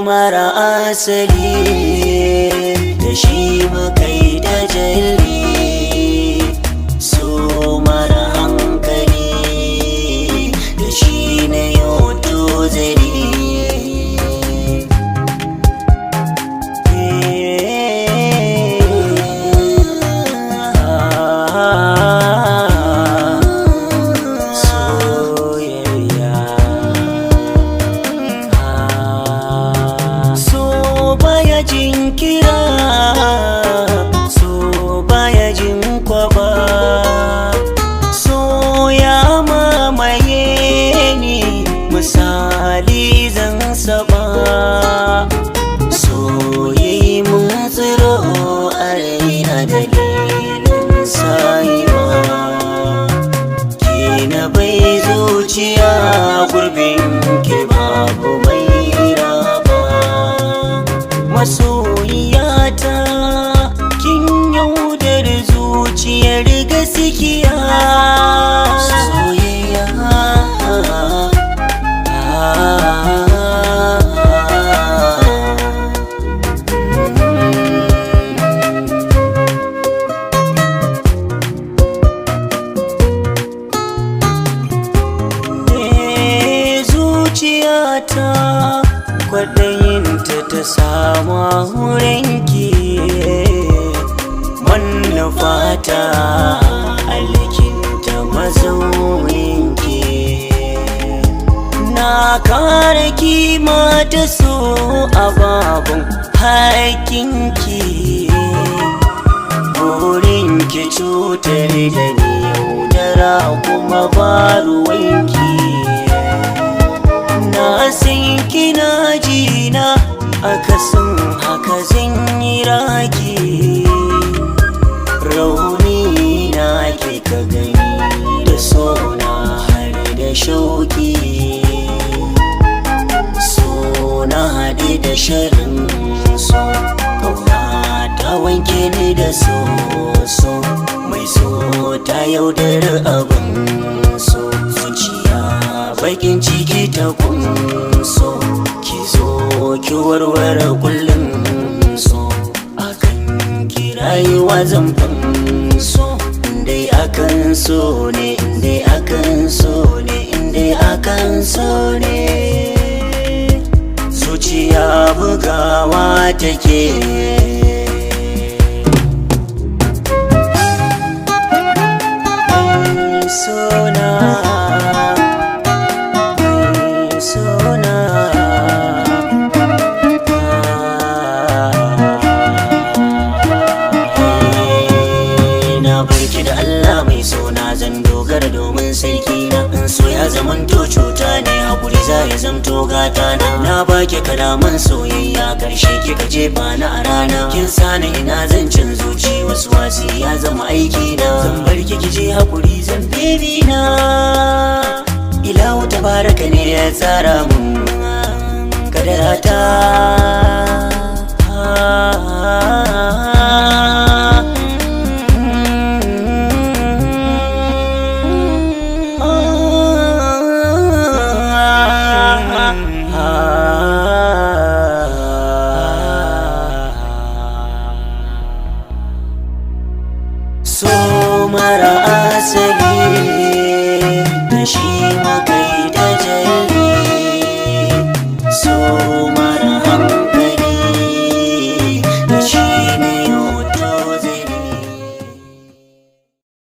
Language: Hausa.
mara asali da shi mukai da jalli, so mara hankali da shi na yau tozali. Kira so baya jin kwaba, so ya mamaye ni misali zan saba, so yayi mun tsiro a raina dalilin sayiwa, ke na bai zuciya gurbin ke babu mai raba. Masoyiyata kin yaudar zuciyar gaskiya, soyayya zuciyata kwaɗayinta ta samu wurinki, manufata alkinta mazauninki, na kare kima ta so a babun haƙinki, burinki cutar da ni yaudara kuma ba ruwanki, na san kina jina akasin haka zan yi raki, rauni na ke ka gani da sona har da shauki, so na haɗe da sharin so, kauna ta wanke ni da so mai so ta yaudar abin so, zuciya bakin ciki ta kunso, ki zo ki warware kullum so, akan ki rayuwa zan so, indai akan so ne, indai akan so ne, indai akan so ne, zuciya bugawa take. Sona zan dogara domin sarki na, in so ya zamanto cuta ne hakuri za ya zamto gata na baki kalaman soyayya karshe kika jefa na a rana, kin sani ina zan cin zuci wasu wasi ya zama aiki na, zan bar ki je hakuri zan bebi na, ilahu tabaraka ne ya tsara mun kadarata. So mara